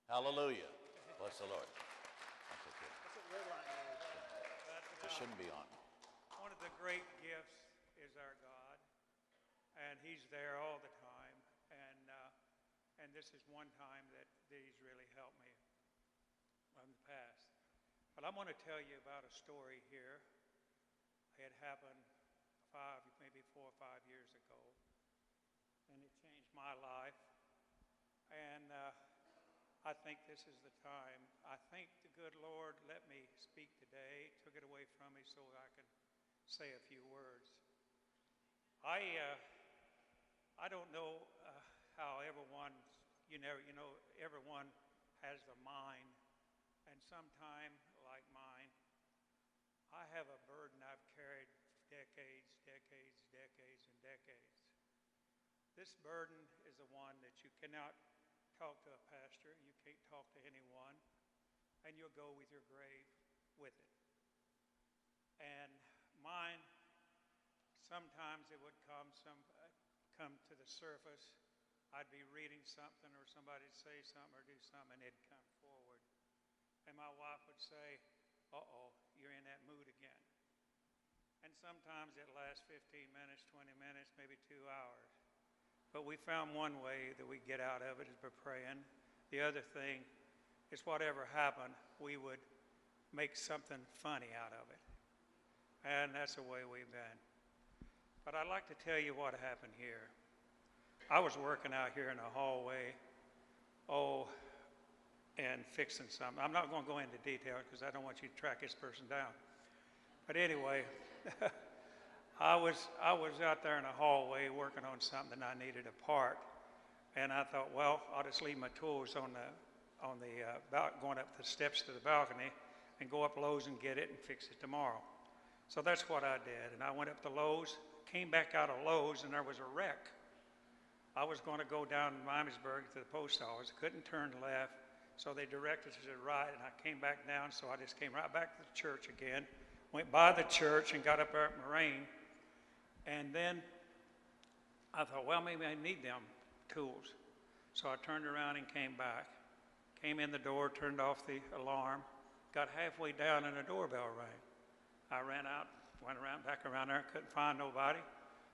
Hallelujah. Bless the Lord. That's okay. That's what red line is. It shouldn't be on. One of the great gifts is our God, and He's there all the time. And this is one time that He's really helped me in the past. But I'm going to tell you about a story here. It happened maybe 4 or 5 years ago, and it changed my life. And I think this is the time. I think the good Lord let me speak today, took it away from me so I could say a few words. I don't know how everyone, everyone has the mind, and sometime like mine, I have a burden I've carried decades, and decades. This burden is the one that you cannot talk to a pastor, you can't talk to anyone, and you'll go with your grave with it. And mine, sometimes it would come to the surface. I'd be reading something or somebody would say something or do something, and it'd come forward. And my wife would say, uh-oh, you're in that mood again. And sometimes it lasts 15 minutes, 20 minutes, maybe 2 hours. But we found one way that we get out of it is by praying. The other thing is whatever happened, we would make something funny out of it. And that's the way we've been. But I'd like to tell you what happened here. I was working out here in the hallway, and fixing something. I'm not going to go into detail because I don't want you to track this person down. But anyway, I was out there in the hallway working on something I needed apart, and I thought, well, I'll just leave my tools going up the steps to the balcony and go up Lowe's and get it and fix it tomorrow. So that's what I did, and I went up to Lowe's, came back out of Lowe's, and there was a wreck. I was going to go down to Miamisburg to the post office, couldn't turn left, so they directed us to the right, and I came back down, so I just came right back to the church again, went by the church and got up there at Moraine. And then I thought, well, maybe I need them tools. So I turned around and came back. Came in the door, turned off the alarm, got halfway down and the doorbell rang. I ran out, went back around there, couldn't find nobody.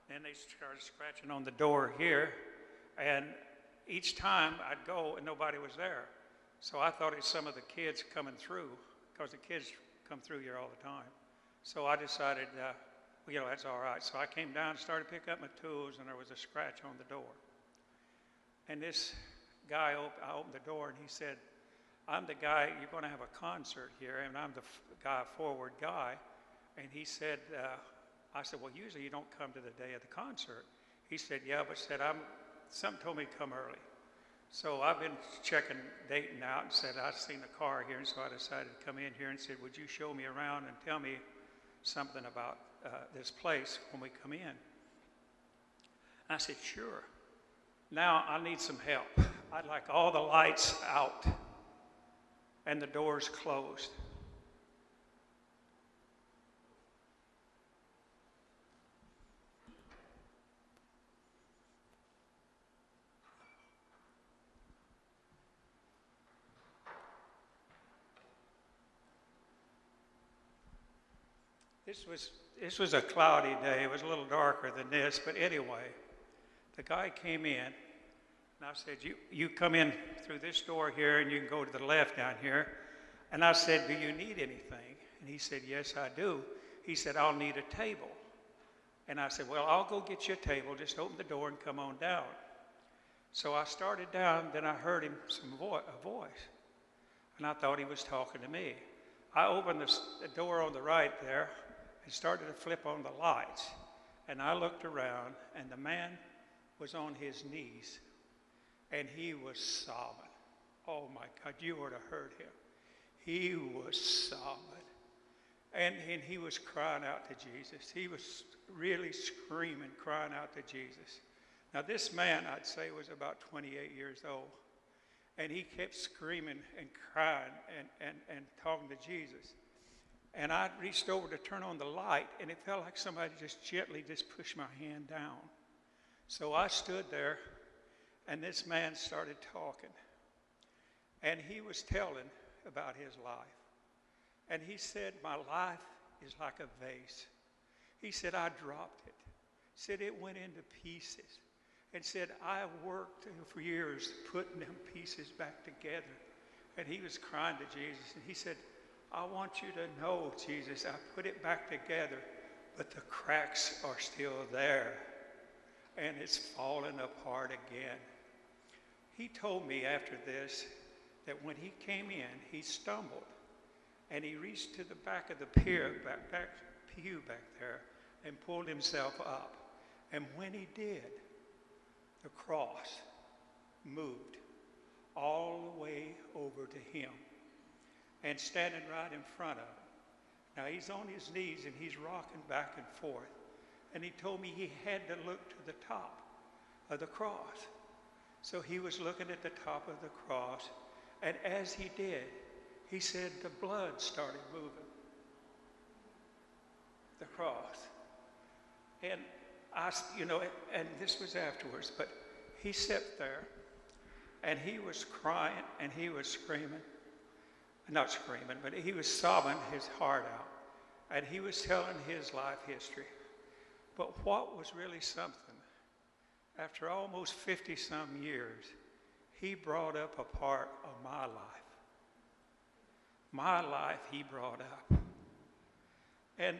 Then they started scratching on the door here. And each time I'd go and nobody was there. So I thought it was some of the kids coming through, because the kids come through here all the time. So I decided, that's all right. So I came down and started to pick up my tools, and there was a scratch on the door. And this guy, I opened the door, and he said, I'm the guy, you're going to have a concert here, and I'm the forward guy. And he said, I said, well, usually you don't come to the day of the concert. He said, yeah, but something told me to come early. So I've been checking Dayton out and said, I've seen a car here, and so I decided to come in here and said, would you show me around and tell me something about this place when we come in? I said, sure. Now I need some help. I'd like all the lights out and the doors closed. This was a cloudy day. It was a little darker than this, but anyway, the guy came in, and I said, you come in through this door here, and you can go to the left down here. And I said, do you need anything? And he said, yes, I do. He said, I'll need a table. And I said, well, I'll go get you a table. Just open the door and come on down. So I started down, then I heard him, a voice, and I thought he was talking to me. I opened the door on the right there, and started to flip on the lights. And I looked around, and the man was on his knees, and he was sobbing. Oh my God, you ought to have heard him. He was sobbing. And he was crying out to Jesus. He was really screaming, crying out to Jesus. Now this man, I'd say, was about 28 years old. And he kept screaming and crying and talking to Jesus. And I reached over to turn on the light, and it felt like somebody just gently pushed my hand down. So I stood there, and this man started talking. And he was telling about his life. And he said, my life is like a vase. He said, I dropped it. Said it went into pieces. And said, I worked for years putting them pieces back together. And he was crying to Jesus. And he said, I want you to know, Jesus, I put it back together, but the cracks are still there. And it's falling apart again. He told me after this that when he came in, he stumbled. And he reached to the back of the pew back there and pulled himself up. And when he did, the cross moved all the way over to him and standing right in front of him. Now he's on his knees and he's rocking back and forth. And he told me he had to look to the top of the cross. So he was looking at the top of the cross. And as he did, he said the blood started moving. The cross. And and this was afterwards, but he sat there and he was crying and he was screaming. Not screaming, but he was sobbing his heart out. And he was telling his life history. But what was really something, after almost 50-some years, he brought up a part of my life. My life he brought up. And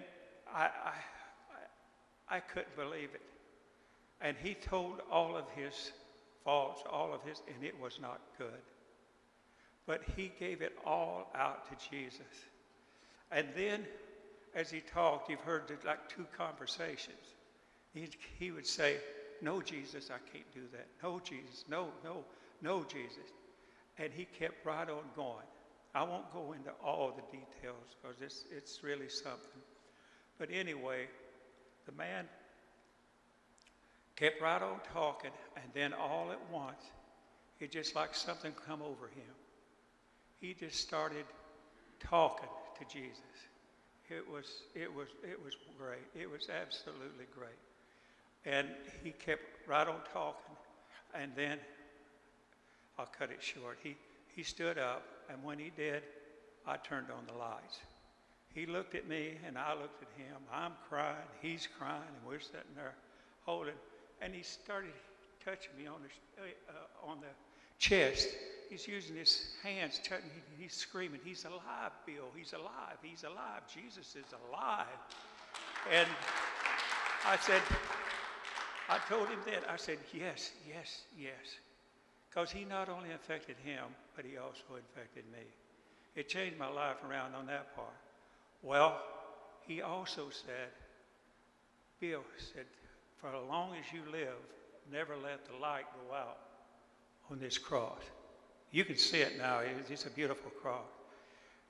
I couldn't believe it. And he told all of his faults, and it was not good. But he gave it all out to Jesus. And then, as he talked, you've heard like two conversations. He would say, no, Jesus, I can't do that. No, Jesus, no, Jesus. And he kept right on going. I won't go into all the details because it's really something. But anyway, the man kept right on talking, and then all at once, it just like something come over him. He just started talking to Jesus. It was great. It was absolutely great. And he kept right on talking, and then I'll cut it short. He stood up, and when he did, I turned on the lights. He looked at me, and I looked at him. I'm crying, he's crying, and we're sitting there holding. And he started touching me on the chest. He's using his hands, touching. He's screaming, he's alive, Bill. He's alive. He's alive. Jesus is alive. And I told him then, I said, yes. Because he not only affected him, but he also infected me. It changed my life around on that part. Well, he also said, Bill said, for as long as you live, never let the light go out on this cross. You can see it now. It's a beautiful cross.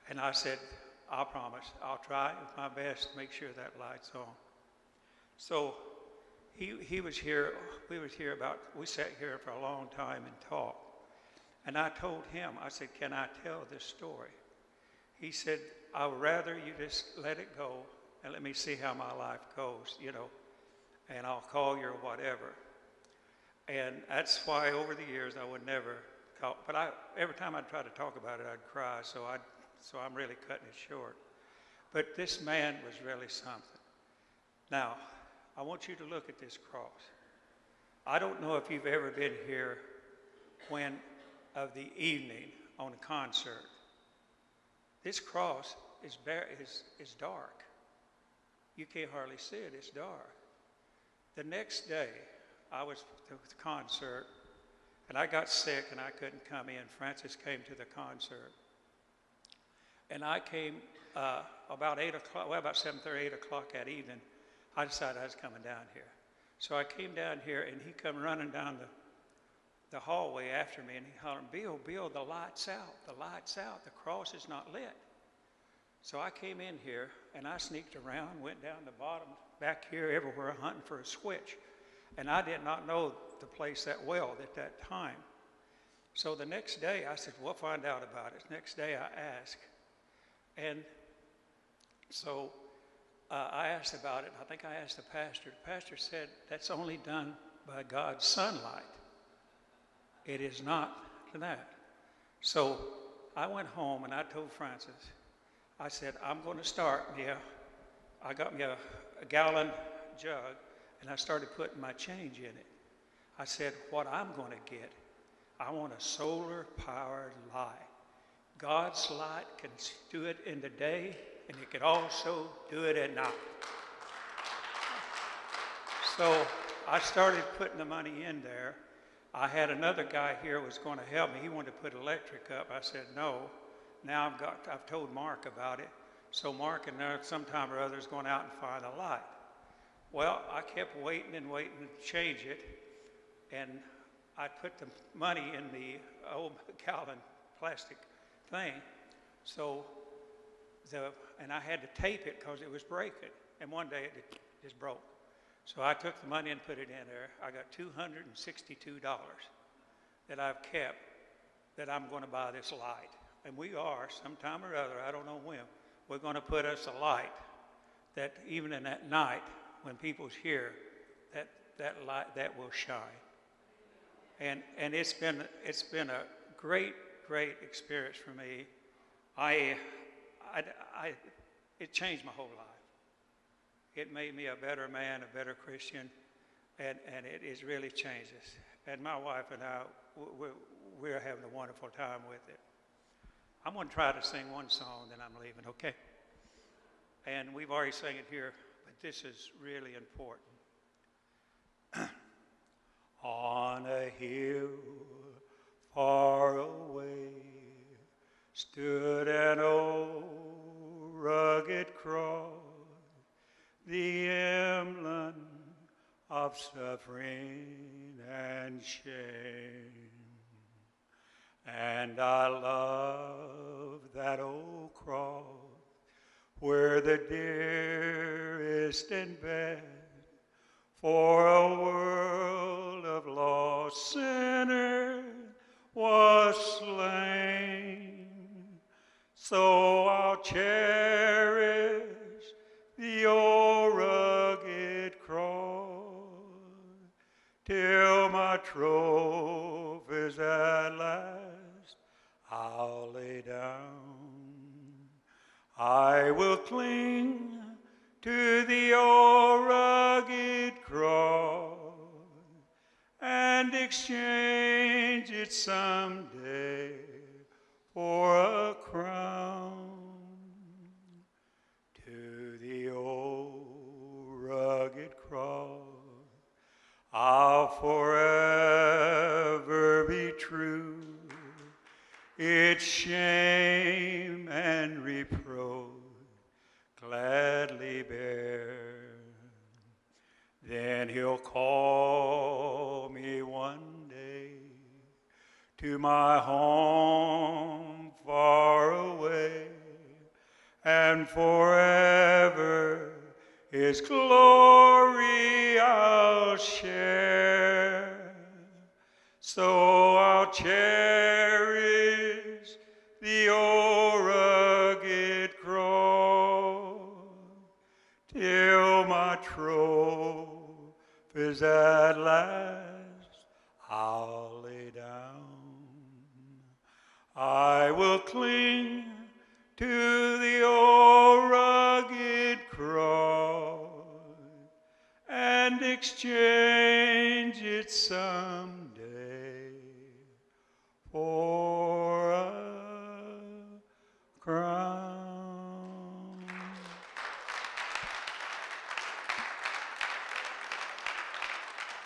And I said, I promise. I'll try my best to make sure that light's on. So he was here. We sat here for a long time and talked. And I told him, I said, can I tell this story? He said, I would rather you just let it go and let me see how my life goes, and I'll call you or whatever. And that's why over the years I would never call. But every time I'd try to talk about it, I'd cry. So I'm really cutting it short. But this man was really something. Now, I want you to look at this cross. I don't know if you've ever been here when of the evening on a concert. This cross is dark. You can't hardly see it. It's dark. The next day, I was at the concert, and I got sick, and I couldn't come in. Francis came to the concert. And I came about 8 o'clock, well, about 7:30, 8 o'clock that evening. I decided I was coming down here. So I came down here, and he come running down the hallway after me, and he hollered, Bill, the light's out, the cross is not lit. So I came in here, and I sneaked around, went down the bottom, back here, everywhere, hunting for a switch. And I did not know the place that well at that time. So the next day, I said, we'll find out about it. Next day, I asked. And so I asked about it. I think I asked the pastor. The pastor said, that's only done by God's sunlight. It is not that. So I went home and I told Francis, I said, I'm going to start me I got me a gallon jug and I started putting my change in it. I said, what I'm going to get, I want a solar powered light. God's light can do it in the day and it can also do it at night. So I started putting the money in there. I had another guy here who was going to help me. He wanted to put electric up. I said, no. Now I've told Mark about it. So Mark and sometime or other is going out and find a light. Well, I kept waiting and waiting to change it. And I put the money in the old gallon plastic thing. So, and I had to tape it because it was breaking. And one day it just broke. So I took the money and put it in there. I got $262 that I've kept that I'm going to buy this light. And we are, sometime or other, I don't know when, we're going to put us a light that even in that night, when people's here, that light, that will shine. And it's been a great experience for me. It changed my whole life. It made me a better man, a better Christian, and it really changed us. And my wife and I, we're having a wonderful time with it. I'm going to try to sing one song, then I'm leaving, okay? And we've already sang it here, but this is really important. On a hill far away stood an old rugged cross, the emblem of suffering and shame. And I love that old cross where the dearest and best for a world of lost sinners was slain. So I'll cherish the old rugged cross till my trophies at last I'll lay down. I will cling to the old rugged cross and exchange it someday for a crown. To the old rugged cross I'll forever be true. Its shame and reproach gladly bear. Then he'll call me one day to my home far away, and forever his glory I'll share. So I'll cherish the old rugged cross till my trophies at last I'll lay down. I will cling to the old rugged cross and exchange it someday